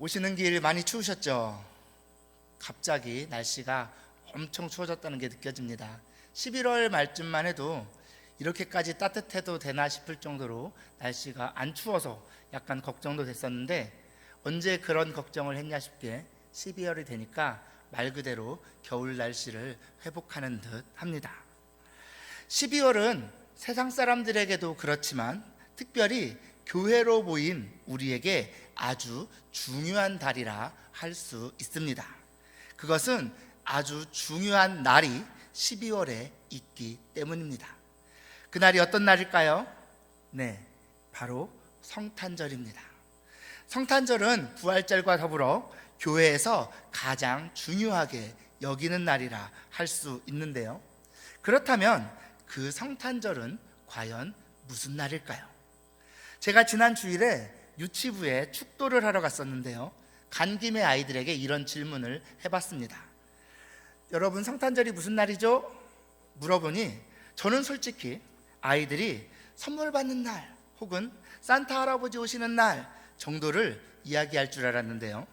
오시는 길 많이 추우셨죠? 갑자기 날씨가 엄청 추워졌다는 게 느껴집니다. 11월 말쯤만 해도 이렇게까지 따뜻해도 되나 싶을 정도로 날씨가 안 추워서 약간 걱정도 됐었는데, 언제 그런 걱정을 했냐 싶게 12월이 되니까 말 그대로 겨울 날씨를 회복하는 듯 합니다. 12월은 세상 사람들에게도 그렇지만 특별히 교회로 모인 우리에게 아주 중요한 달이라 할 수 있습니다. 그것은 아주 중요한 날이 12월에 있기 때문입니다. 그날이 어떤 날일까요? 네, 바로 성탄절입니다. 성탄절은 부활절과 더불어 교회에서 가장 중요하게 여기는 날이라 할 수 있는데요. 그렇다면 그 성탄절은 과연 무슨 날일까요? 제가 지난 주일에 유치부에 축도를 하러 갔었는데요, 간 김에 아이들에게 이런 질문을 해봤습니다. 여러분, 성탄절이 무슨 날이죠? 물어보니 저는 솔직히 아이들이 선물 받는 날 혹은 산타 할아버지 오시는 날 정도를 이야기할 줄 알았는데요,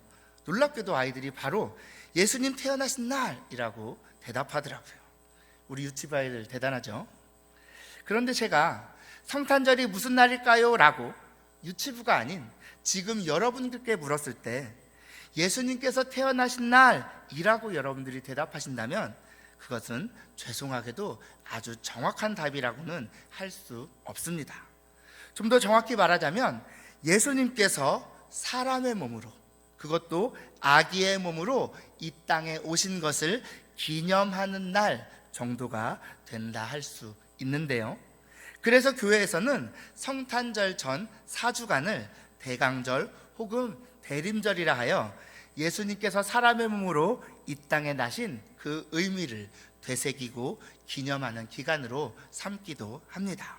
놀랍게도 아이들이 바로 예수님 태어나신 날이라고 대답하더라고요. 우리 유치부 아이들 대단하죠? 그런데 제가 성탄절이 무슨 날일까요? 라고 유치부가 아닌 지금 여러분들께 물었을 때 예수님께서 태어나신 날이라고 여러분들이 대답하신다면 그것은 죄송하게도 아주 정확한 답이라고는 할 수 없습니다. 좀 더 정확히 말하자면 예수님께서 사람의 몸으로, 그것도 아기의 몸으로 이 땅에 오신 것을 기념하는 날 정도가 된다 할 수 있는데요, 그래서 교회에서는 성탄절 전 4주간을 대강절 혹은 대림절이라 하여 예수님께서 사람의 몸으로 이 땅에 나신 그 의미를 되새기고 기념하는 기간으로 삼기도 합니다.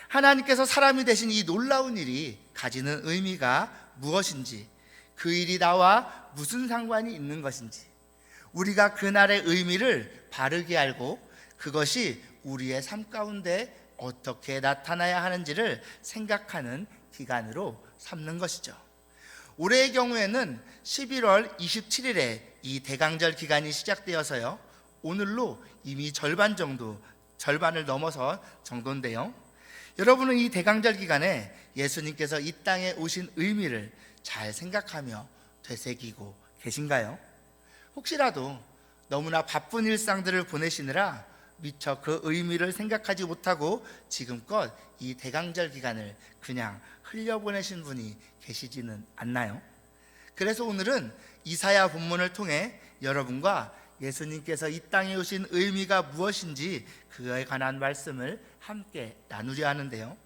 하나님께서 사람이 되신 이 놀라운 일이 가지는 의미가 무엇인지, 그 일이 나와 무슨 상관이 있는 것인지, 우리가 그날의 의미를 바르게 알고 그것이 우리의 삶 가운데 어떻게 나타나야 하는지를 생각하는 기간으로 삼는 것이죠. 올해의 경우에는 11월 27일에 이 대강절 기간이 시작되어서요, 오늘로 이미 절반을 넘어선 정도인데요, 여러분은 이 대강절 기간에 예수님께서 이 땅에 오신 의미를 잘 생각하며 되새기고 계신가요? 혹시라도 너무나 바쁜 일상들을 보내시느라 미처 그 의미를 생각하지 못하고 지금껏 이 대강절 기간을 그냥 흘려보내신 분이 계시지는 않나요? 그래서 오늘은 이사야 본문을 통해 여러분과 예수님께서 이 땅에 오신 의미가 무엇인지 그에 관한 말씀을 함께 나누려 하는데요,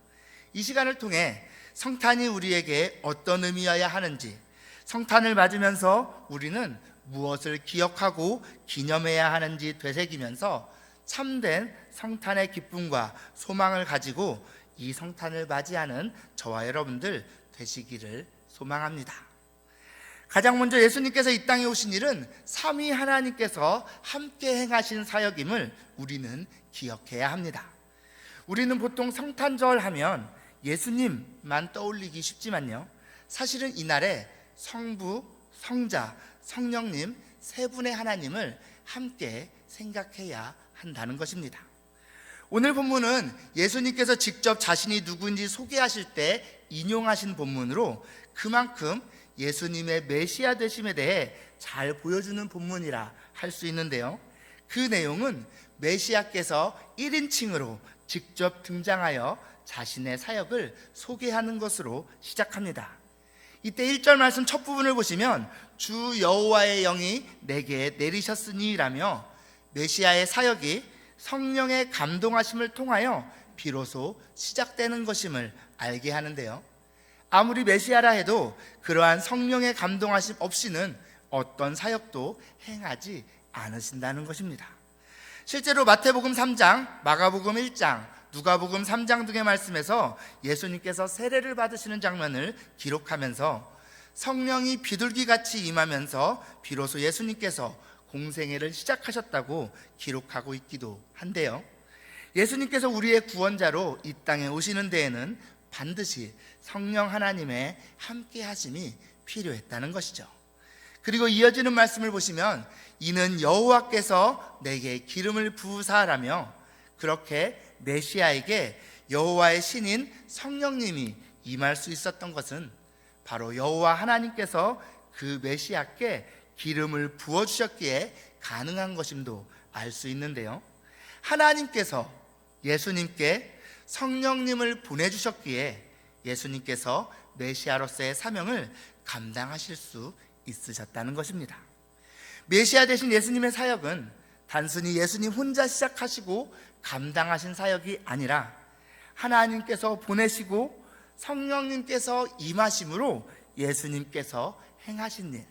이 시간을 통해 성탄이 우리에게 어떤 의미여야 하는지, 성탄을 맞으면서 우리는 무엇을 기억하고 기념해야 하는지 되새기면서 참된 성탄의 기쁨과 소망을 가지고 이 성탄을 맞이하는 저와 여러분들 되시기를 소망합니다. 가장 먼저 예수님께서 이 땅에 오신 일은 삼위 하나님께서 함께 행하신 사역임을 우리는 기억해야 합니다. 우리는 보통 성탄절 하면 예수님만 떠올리기 쉽지만요, 사실은 이날에 성부, 성자, 성령님 세 분의 하나님을 함께 생각해야 한다는 것입니다. 오늘 본문은 예수님께서 직접 자신이 누구인지 소개하실 때 인용하신 본문으로 그만큼 예수님의 메시아 되심에 대해 잘 보여주는 본문이라 할 수 있는데요, 그 내용은 메시아께서 1인칭으로 직접 등장하여 자신의 사역을 소개하는 것으로 시작합니다. 이때 1절 말씀 첫 부분을 보시면 주 여호와의 영이 내게 내리셨으니 라며 메시아의 사역이 성령의 감동하심을 통하여 비로소 시작되는 것임을 알게 하는데요, 아무리 메시아라 해도 그러한 성령의 감동하심 없이는 어떤 사역도 행하지 않으신다는 것입니다. 실제로 마태복음 3장, 마가복음 1장, 누가복음 3장 등의 말씀에서 예수님께서 세례를 받으시는 장면을 기록하면서 성령이 비둘기같이 임하면서 비로소 예수님께서 공생애를 시작하셨다고 기록하고 있기도 한데요, 예수님께서 우리의 구원자로 이 땅에 오시는 데에는 반드시 성령 하나님의 함께 하심이 필요했다는 것이죠. 그리고 이어지는 말씀을 보시면 이는 여호와께서 내게 기름을 부으사라며, 그렇게 메시아에게 여호와의 신인 성령님이 임할 수 있었던 것은 바로 여호와 하나님께서 그 메시아께 기름을 부어주셨기에 가능한 것임도 알 수 있는데요, 하나님께서 예수님께 성령님을 보내주셨기에 예수님께서 메시아로서의 사명을 감당하실 수 있으셨다는 것입니다. 메시아 되신 예수님의 사역은 단순히 예수님 혼자 시작하시고 감당하신 사역이 아니라 하나님께서 보내시고 성령님께서 임하심으로 예수님께서 행하신 일,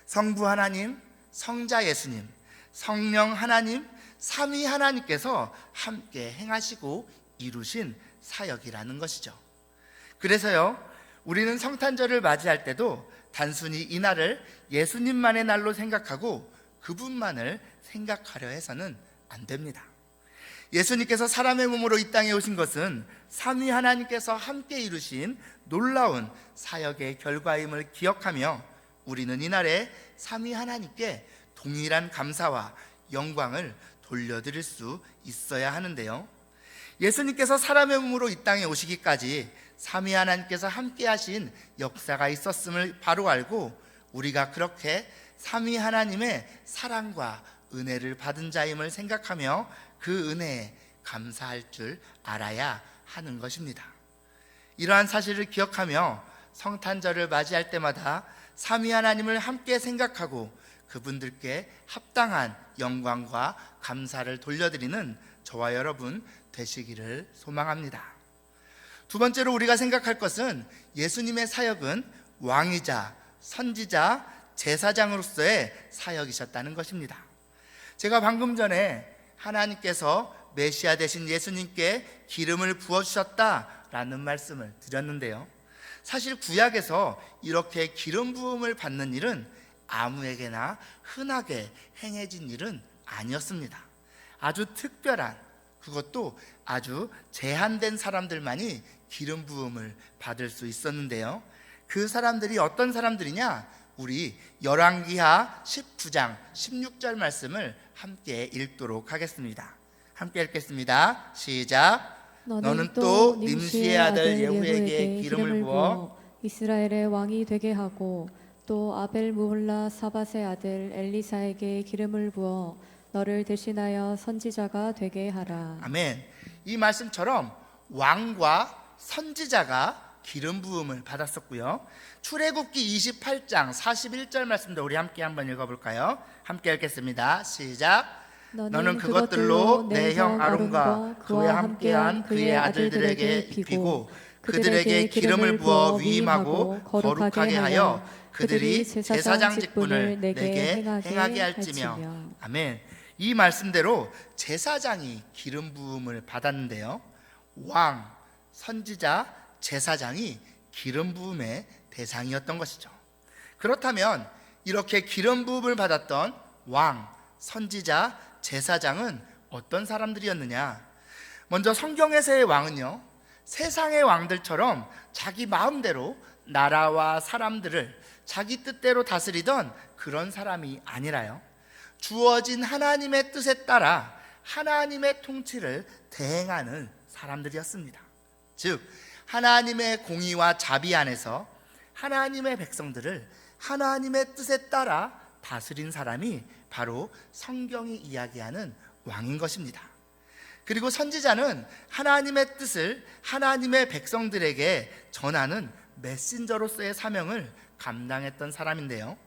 성부 하나님, 성자 예수님, 성령 하나님, 삼위 하나님께서 함께 행하시고 이루신 사역이라는 것이죠. 그래서요, 우리는 성탄절을 맞이할 때도 단순히 이날을 예수님만의 날로 생각하고 그분만을 생각하려 해서는 안 됩니다. 예수님께서 사람의 몸으로 이 땅에 오신 것은 삼위 하나님께서 함께 이루신 놀라운 사역의 결과임을 기억하며 우리는 이날에 삼위 하나님께 동일한 감사와 영광을 돌려드릴 수 있어야 하는데요, 예수님께서 사람의 몸으로 이 땅에 오시기까지 삼위 하나님께서 함께 하신 역사가 있었음을 바로 알고 우리가 그렇게 삼위 하나님의 사랑과 은혜를 받은 자임을 생각하며 그 은혜에 감사할 줄 알아야 하는 것입니다. 이러한 사실을 기억하며 성탄절을 맞이할 때마다 삼위 하나님을 함께 생각하고 그분들께 합당한 영광과 감사를 돌려드리는 저와 여러분 되시기를 소망합니다. 두 번째로 우리가 생각할 것은 예수님의 사역은 왕이자 선지자 제사장으로서의 사역이셨다는 것입니다. 제가 방금 전에 하나님께서 메시아 되신 예수님께 기름을 부어주셨다라는 말씀을 드렸는데요, 사실 구약에서 이렇게 기름 부음을 받는 일은 아무에게나 흔하게 행해진 일은 아니었습니다. 아주 특별한, 그것도 아주 제한된 사람들만이 기름 부음을 받을 수 있었는데요, 그 사람들이 어떤 사람들이냐? 우리 열왕기하 19장 16절 말씀을 함께 읽도록 하겠습니다. 함께 읽겠습니다. 시작. 너는 또 님시의 아들 예후에게 기름을 부어 이스라엘의 왕이 되게 하고, 또 아벨 무홀라 사밧의 아들 엘리사에게 기름을 부어 너를 대신하여 선지자가 되게 하라. 아멘. 이 말씀처럼 왕과 선지자가 기름 부음을 받았었고요, 출애굽기 28장 41절 말씀도 우리 함께 한번 읽어볼까요? 함께 읽겠습니다. 시작. 너는 그것들로 내 형 아론과 그와 함께한 그의 아들들에게 입히고 그들에게 기름을 부어 위임하고 거룩하게 하여 그들이 제사장 직분을 내게 행하게 할지며. 아멘. 이 말씀대로 제사장이 기름 부음을 받았는데요, 왕, 선지자, 제사장이 기름 부음의 대상이었던 것이죠. 그렇다면 이렇게 기름 부음을 받았던 왕, 선지자, 제사장은 어떤 사람들이었느냐? 먼저 성경에서의 왕은요, 세상의 왕들처럼 자기 마음대로 나라와 사람들을 자기 뜻대로 다스리던 그런 사람이 아니라요, 주어진 하나님의 뜻에 따라 하나님의 통치를 대행하는 사람들이었습니다. 즉 하나님의 공의와 자비 안에서 하나님의 백성들을 하나님의 뜻에 따라 다스린 사람이 바로 성경이 이야기하는 왕인 것입니다. 그리고 선지자는 하나님의 뜻을 하나님의 백성들에게 전하는 메신저로서의 사명을 감당했던 사람인데요,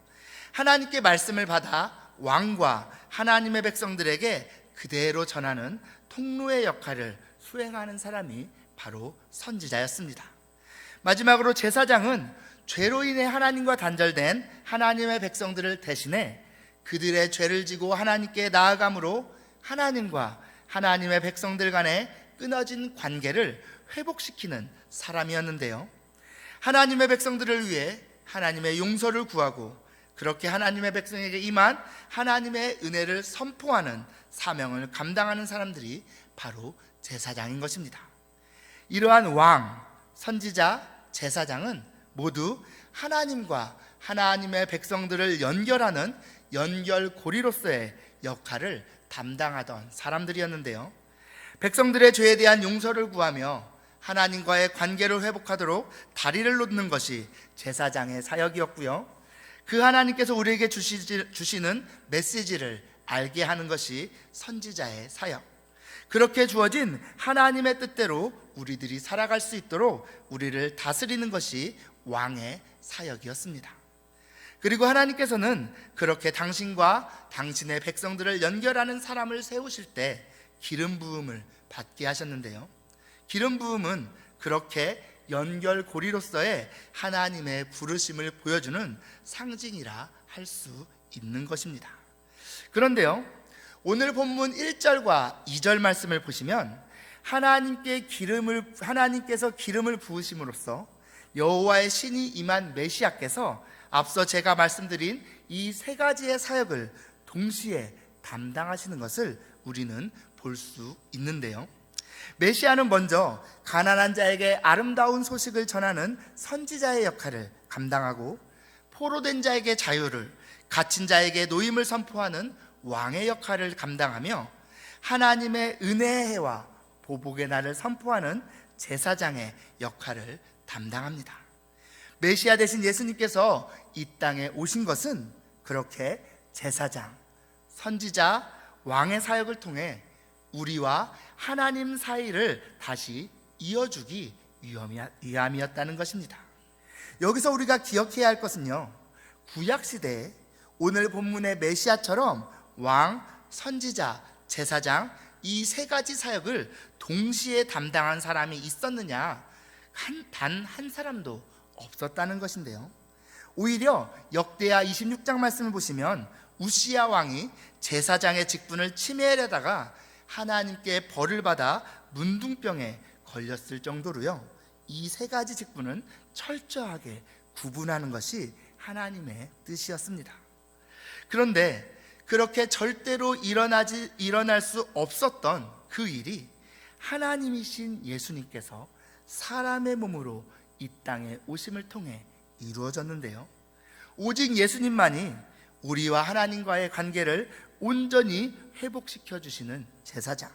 하나님께 말씀을 받아 왕과 하나님의 백성들에게 그대로 전하는 통로의 역할을 수행하는 사람이 바로 선지자였습니다. 마지막으로 제사장은 죄로 인해 하나님과 단절된 하나님의 백성들을 대신해 그들의 죄를 지고 하나님께 나아감으로 하나님과 하나님의 백성들 간의 끊어진 관계를 회복시키는 사람이었는데요, 하나님의 백성들을 위해 하나님의 용서를 구하고 그렇게 하나님의 백성에게 임한 하나님의 은혜를 선포하는 사명을 감당하는 사람들이 바로 제사장인 것입니다. 이러한 왕, 선지자, 제사장은 모두 하나님과 하나님의 백성들을 연결하는 연결고리로서의 역할을 담당하던 사람들이었는데요. 백성들의 죄에 대한 용서를 구하며 하나님과의 관계를 회복하도록 다리를 놓는 것이 제사장의 사역이었고요. 그 하나님께서 우리에게 주시는 메시지를 알게 하는 것이 선지자의 사역. 그렇게 주어진 하나님의 뜻대로 우리들이 살아갈 수 있도록 우리를 다스리는 것이 왕의 사역이었습니다. 그리고 하나님께서는 그렇게 당신과 당신의 백성들을 연결하는 사람을 세우실 때 기름 부음을 받게 하셨는데요. 기름 부음은 그렇게 연결고리로서의 하나님의 부르심을 보여주는 상징이라 할 수 있는 것입니다. 그런데요, 오늘 본문 1절과 2절 말씀을 보시면 하나님께서 기름을 부으심으로써 여호와의 신이 임한 메시아께서 앞서 제가 말씀드린 이 세 가지의 사역을 동시에 담당하시는 것을 우리는 볼 수 있는데요. 메시아는 먼저 가난한 자에게 아름다운 소식을 전하는 선지자의 역할을 감당하고, 포로된 자에게 자유를, 갇힌 자에게 노임을 선포하는 왕의 역할을 감당하며, 하나님의 은혜의 해와 보복의 날을 선포하는 제사장의 역할을 담당합니다. 메시아 되신 예수님께서 이 땅에 오신 것은 그렇게 제사장, 선지자, 왕의 사역을 통해 우리와 하나님 사이를 다시 이어주기 위함이었다는 것입니다. 여기서 우리가 기억해야 할 것은요, 구약시대에 오늘 본문의 메시아처럼 왕, 선지자, 제사장 이 세 가지 사역을 동시에 담당한 사람이 있었느냐? 단 한 사람도 없었다는 것인데요. 오히려 역대하 26장 말씀을 보시면 우시야 왕이 제사장의 직분을 침해하려다가 하나님께 벌을 받아 문둥병에 걸렸을 정도로요, 이 세 가지 직분은 철저하게 구분하는 것이 하나님의 뜻이었습니다. 그런데 그렇게 절대로 일어날 수 없었던 그 일이 하나님이신 예수님께서 사람의 몸으로 이 땅에 오심을 통해 이루어졌는데요. 오직 예수님만이 우리와 하나님과의 관계를 온전히 회복시켜 주시는 제사장,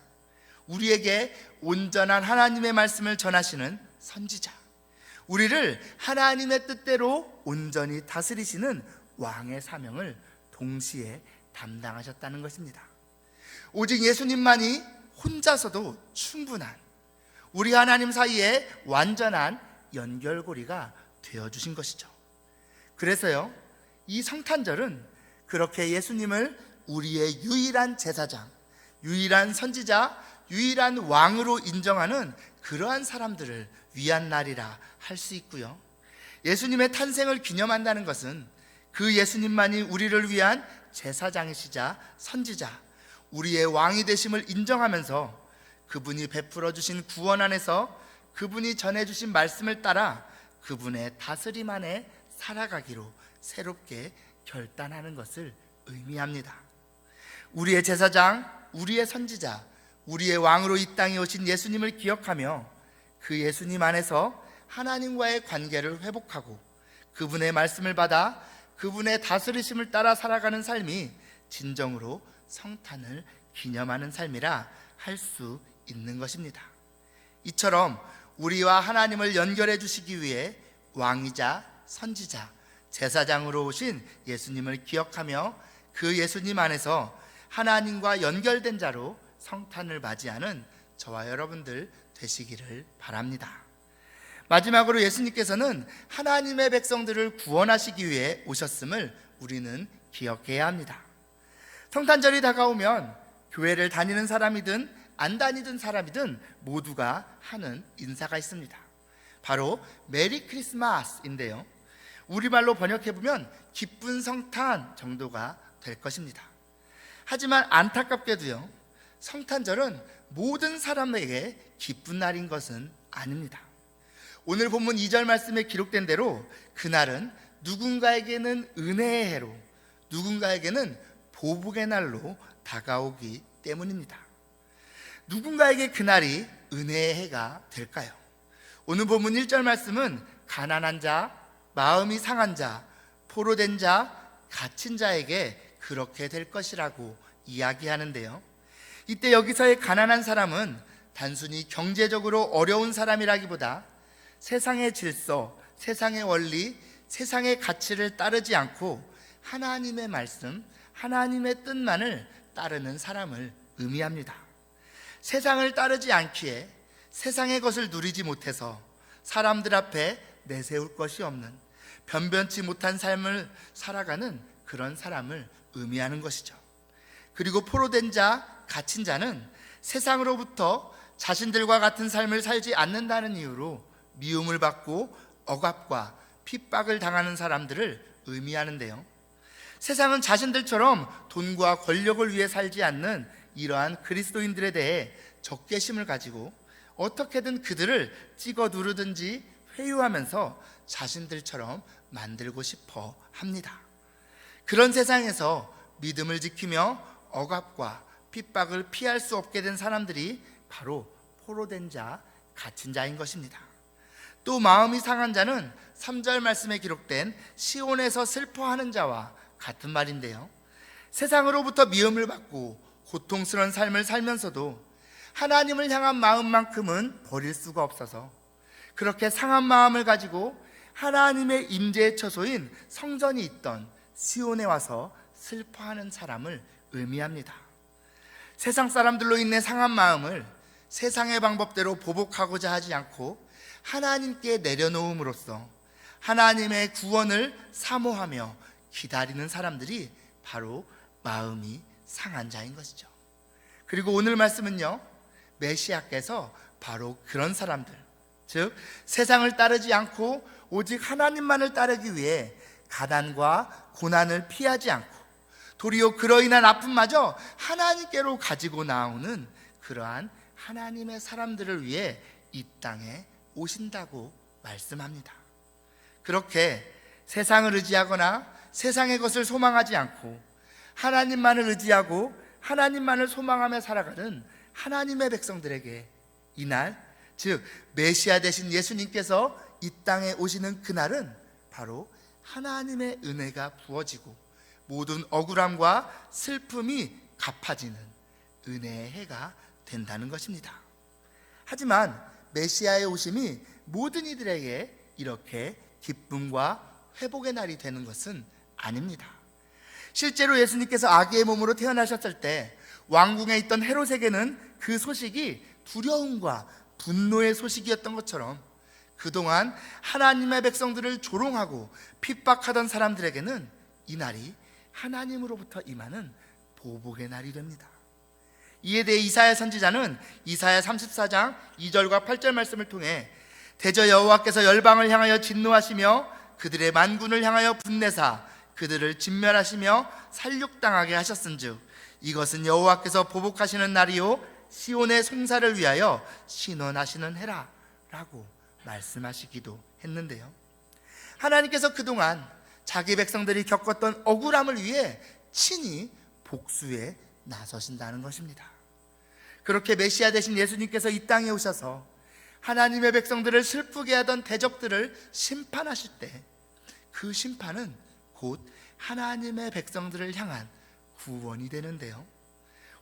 우리에게 온전한 하나님의 말씀을 전하시는 선지자, 우리를 하나님의 뜻대로 온전히 다스리시는 왕의 사명을 동시에 담당하셨다는 것입니다. 오직 예수님만이 혼자서도 충분한 우리 하나님 사이에 완전한 연결고리가 되어주신 것이죠. 그래서요, 이 성탄절은 그렇게 예수님을 우리의 유일한 제사장, 유일한 선지자, 유일한 왕으로 인정하는 그러한 사람들을 위한 날이라 할 수 있고요, 예수님의 탄생을 기념한다는 것은 그 예수님만이 우리를 위한 제사장이시자 선지자, 우리의 왕이 되심을 인정하면서 그분이 베풀어 주신 구원 안에서 그분이 전해주신 말씀을 따라 그분의 다스림 안에 살아가기로 새롭게 결단하는 것을 의미합니다. 우리의 제사장, 우리의 선지자, 우리의 왕으로 이 땅에 오신 예수님을 기억하며 그 예수님 안에서 하나님과의 관계를 회복하고 그분의 말씀을 받아 그분의 다스리심을 따라 살아가는 삶이 진정으로 성탄을 기념하는 삶이라 할 수 있는 것입니다. 이처럼 우리와 하나님을 연결해 주시기 위해 왕이자 선지자, 제사장으로 오신 예수님을 기억하며 그 예수님 안에서 하나님과 연결된 자로 성탄을 맞이하는 저와 여러분들 되시기를 바랍니다. 마지막으로 예수님께서는 하나님의 백성들을 구원하시기 위해 오셨음을 우리는 기억해야 합니다. 성탄절이 다가오면 교회를 다니는 사람이든 안 다니던 사람이든 모두가 하는 인사가 있습니다. 바로 메리 크리스마스인데요, 우리말로 번역해보면 기쁜 성탄 정도가 될 것입니다. 하지만 안타깝게도요, 성탄절은 모든 사람에게 기쁜 날인 것은 아닙니다. 오늘 본문 2절 말씀에 기록된 대로 그날은 누군가에게는 은혜의 해로, 누군가에게는 보복의 날로 다가오기 때문입니다. 누군가에게 그날이 은혜의 해가 될까요? 오늘 본문 1절 말씀은 가난한 자, 마음이 상한 자, 포로된 자, 갇힌 자에게 그렇게 될 것이라고 이야기하는데요. 이때 여기서의 가난한 사람은 단순히 경제적으로 어려운 사람이라기보다 세상의 질서, 세상의 원리, 세상의 가치를 따르지 않고 하나님의 말씀, 하나님의 뜻만을 따르는 사람을 의미합니다. 세상을 따르지 않기에 세상의 것을 누리지 못해서 사람들 앞에 내세울 것이 없는 변변치 못한 삶을 살아가는 그런 사람을 의미하는 것이죠. 그리고 포로된 자, 갇힌 자는 세상으로부터 자신들과 같은 삶을 살지 않는다는 이유로 미움을 받고 억압과 핍박을 당하는 사람들을 의미하는데요. 세상은 자신들처럼 돈과 권력을 위해 살지 않는 이러한 그리스도인들에 대해 적개심을 가지고 어떻게든 그들을 찍어 누르든지 회유하면서 자신들처럼 만들고 싶어 합니다. 그런 세상에서 믿음을 지키며 억압과 핍박을 피할 수 없게 된 사람들이 바로 포로된 자, 갇힌 자인 것입니다. 또 마음이 상한 자는 3절 말씀에 기록된 시온에서 슬퍼하는 자와 같은 말인데요. 세상으로부터 미움을 받고 고통스러운 삶을 살면서도 하나님을 향한 마음만큼은 버릴 수가 없어서 그렇게 상한 마음을 가지고 하나님의 임재의 처소인 성전이 있던 시온에 와서 슬퍼하는 사람을 의미합니다. 세상 사람들로 인해 상한 마음을 세상의 방법대로 보복하고자 하지 않고 하나님께 내려놓음으로써 하나님의 구원을 사모하며 기다리는 사람들이 바로 마음이 상한 자인 것이죠. 그리고 오늘 말씀은요, 메시아께서 바로 그런 사람들, 즉 세상을 따르지 않고 오직 하나님만을 따르기 위해 가난과 고난을 피하지 않고 도리어 그로 인한 아픔마저 하나님께로 가지고 나오는 그러한 하나님의 사람들을 위해 이 땅에 오신다고 말씀합니다. 그렇게 세상을 의지하거나 세상의 것을 소망하지 않고 하나님만을 의지하고 하나님만을 소망하며 살아가는 하나님의 백성들에게 이날, 즉 메시아 되신 예수님께서 이 땅에 오시는 그날은 바로 하나님의 은혜가 부어지고 모든 억울함과 슬픔이 갚아지는 은혜의 해가 된다는 것입니다. 하지만 메시아의 오심이 모든 이들에게 이렇게 기쁨과 회복의 날이 되는 것은 아닙니다. 실제로 예수님께서 아기의 몸으로 태어나셨을 때 왕궁에 있던 헤롯에게는 그 소식이 두려움과 분노의 소식이었던 것처럼 그동안 하나님의 백성들을 조롱하고 핍박하던 사람들에게는 이 날이 하나님으로부터 임하는 보복의 날이 됩니다. 이에 대해 이사야 선지자는 이사야 34장 2절과 8절 말씀을 통해 대저 여호와께서 열방을 향하여 진노하시며 그들의 만군을 향하여 분내사 그들을 진멸하시며 살육당하게 하셨은즉 이것은 여호와께서 보복하시는 날이요 시온의 송사를 위하여 신원하시는 해라 라고 말씀하시기도 했는데요. 하나님께서 그동안 자기 백성들이 겪었던 억울함을 위해 친히 복수에 나서신다는 것입니다. 그렇게 메시아 되신 예수님께서 이 땅에 오셔서 하나님의 백성들을 슬프게 하던 대적들을 심판하실 때 그 심판은 곧 하나님의 백성들을 향한 구원이 되는데요.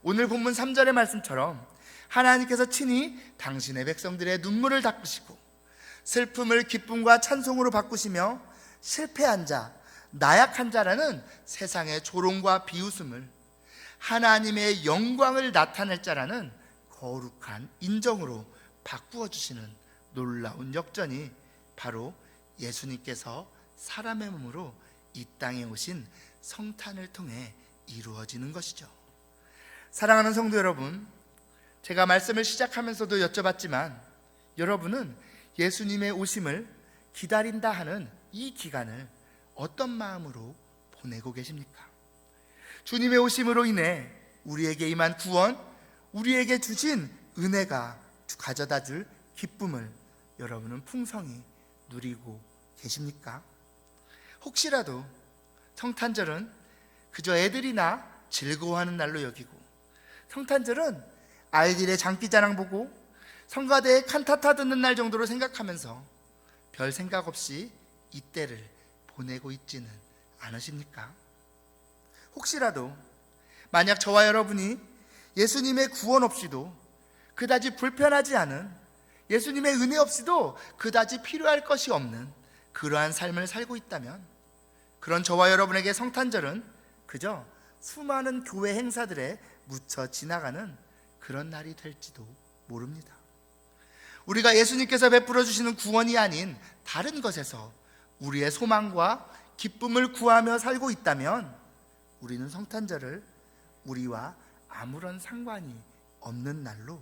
오늘 본문 3절의 말씀처럼 하나님께서 친히 당신의 백성들의 눈물을 닦으시고 슬픔을 기쁨과 찬송으로 바꾸시며 실패한 자, 나약한 자라는 세상의 조롱과 비웃음을 하나님의 영광을 나타낼 자라는 거룩한 인정으로 바꾸어 주시는 놀라운 역전이 바로 예수님께서 사람의 몸으로 이 땅에 오신 성탄을 통해 이루어지는 것이죠. 사랑하는 성도 여러분, 제가 말씀을 시작하면서도 여쭤봤지만 여러분은 예수님의 오심을 기다린다 하는 이 기간을 어떤 마음으로 보내고 계십니까? 주님의 오심으로 인해 우리에게 임한 구원, 우리에게 주신 은혜가 가져다 줄 기쁨을 여러분은 풍성히 누리고 계십니까? 혹시라도 성탄절은 그저 애들이나 즐거워하는 날로 여기고 성탄절은 아이들의 장기자랑 보고 성가대에 칸타타 듣는 날 정도로 생각하면서 별 생각 없이 이때를 보내고 있지는 않으십니까? 혹시라도 만약 저와 여러분이 예수님의 구원 없이도 그다지 불편하지 않은, 예수님의 은혜 없이도 그다지 필요할 것이 없는 그러한 삶을 살고 있다면, 그런 저와 여러분에게 성탄절은 그저 수많은 교회 행사들에 묻혀 지나가는 그런 날이 될지도 모릅니다. 우리가 예수님께서 베풀어 주시는 구원이 아닌 다른 것에서 우리의 소망과 기쁨을 구하며 살고 있다면, 우리는 성탄절을 우리와 아무런 상관이 없는 날로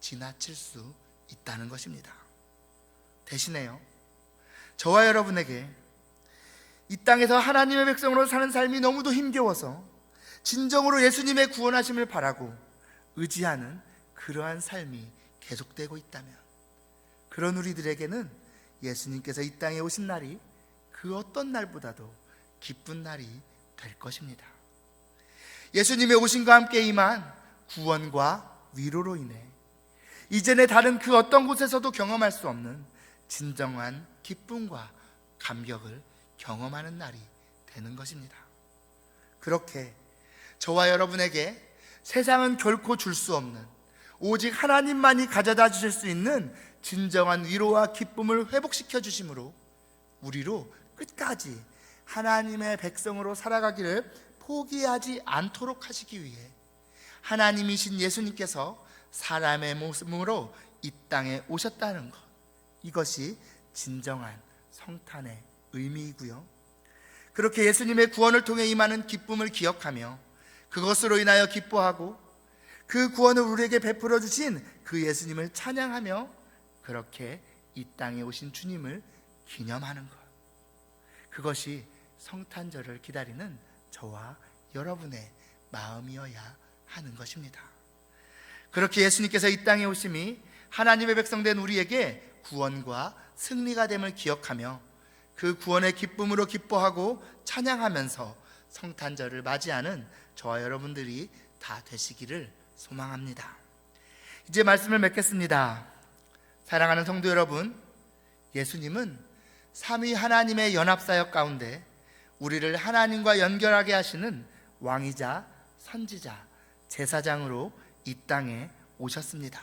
지나칠 수 있다는 것입니다. 대신에요, 저와 여러분에게 이 땅에서 하나님의 백성으로 사는 삶이 너무도 힘겨워서 진정으로 예수님의 구원하심을 바라고 의지하는 그러한 삶이 계속되고 있다면, 그런 우리들에게는 예수님께서 이 땅에 오신 날이 그 어떤 날보다도 기쁜 날이 될 것입니다. 예수님의 오심과 함께 임한 구원과 위로로 인해 이전에 다른 그 어떤 곳에서도 경험할 수 없는 진정한 기쁨과 감격을 경험하는 날이 되는 것입니다. 그렇게 저와 여러분에게 세상은 결코 줄 수 없는, 오직 하나님만이 가져다 주실 수 있는 진정한 위로와 기쁨을 회복시켜 주심으로 우리로 끝까지 하나님의 백성으로 살아가기를 포기하지 않도록 하시기 위해 하나님이신 예수님께서 사람의 모습으로 이 땅에 오셨다는 것, 이것이 진정한 성탄의 의미이고요, 그렇게 예수님의 구원을 통해 임하는 기쁨을 기억하며 그것으로 인하여 기뻐하고 그 구원을 우리에게 베풀어 주신 그 예수님을 찬양하며 그렇게 이 땅에 오신 주님을 기념하는 것, 그것이 성탄절을 기다리는 저와 여러분의 마음이어야 하는 것입니다. 그렇게 예수님께서 이 땅에 오심이 하나님의 백성된 우리에게 구원과 승리가 됨을 기억하며 그 구원의 기쁨으로 기뻐하고 찬양하면서 성탄절을 맞이하는 저와 여러분들이 다 되시기를 소망합니다. 이제 말씀을 맺겠습니다. 사랑하는 성도 여러분, 예수님은 삼위 하나님의 연합사역 가운데 우리를 하나님과 연결하게 하시는 왕이자 선지자, 제사장으로 이 땅에 오셨습니다.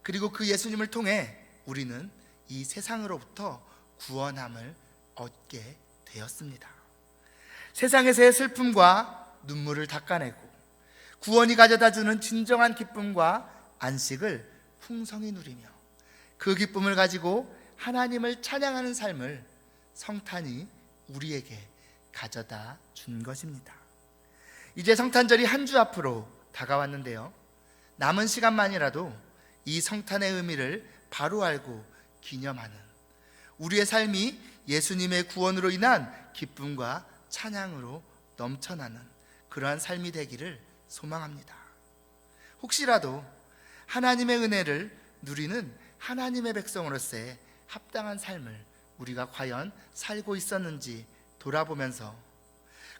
그리고 그 예수님을 통해 우리는 이 세상으로부터 구원함을 얻게 되었습니다. 세상에서의 슬픔과 눈물을 닦아내고 구원이 가져다주는 진정한 기쁨과 안식을 풍성히 누리며 그 기쁨을 가지고 하나님을 찬양하는 삶을 성탄이 우리에게 가져다 준 것입니다. 이제 성탄절이 한 주 앞으로 다가왔는데요, 남은 시간만이라도 이 성탄의 의미를 바로 알고 기념하는, 우리의 삶이 예수님의 구원으로 인한 기쁨과 찬양으로 넘쳐나는 그러한 삶이 되기를 소망합니다. 혹시라도 하나님의 은혜를 누리는 하나님의 백성으로서의 합당한 삶을 우리가 과연 살고 있었는지 돌아보면서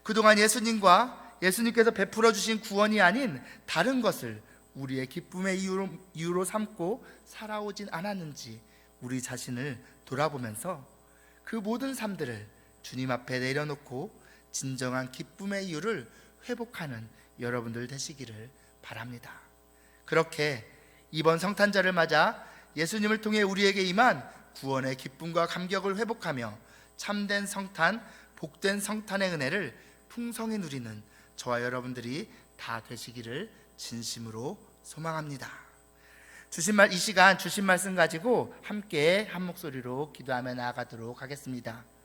그동안 예수님께서 베풀어 주신 구원이 아닌 다른 것을 우리의 기쁨의 이유로 삼고 살아오진 않았는지 우리 자신을 돌아보면서 그 모든 삶들을 주님 앞에 내려놓고 진정한 기쁨의 이유를 회복하는 여러분들 되시기를 바랍니다. 그렇게 이번 성탄절을 맞아 예수님을 통해 우리에게 임한 구원의 기쁨과 감격을 회복하며 참된 성탄, 복된 성탄의 은혜를 풍성히 누리는 저와 여러분들이 다 되시기를 진심으로 소망합니다. 이 시간 주신 말씀 가지고 함께 한 목소리로 기도하며 나아가도록 하겠습니다.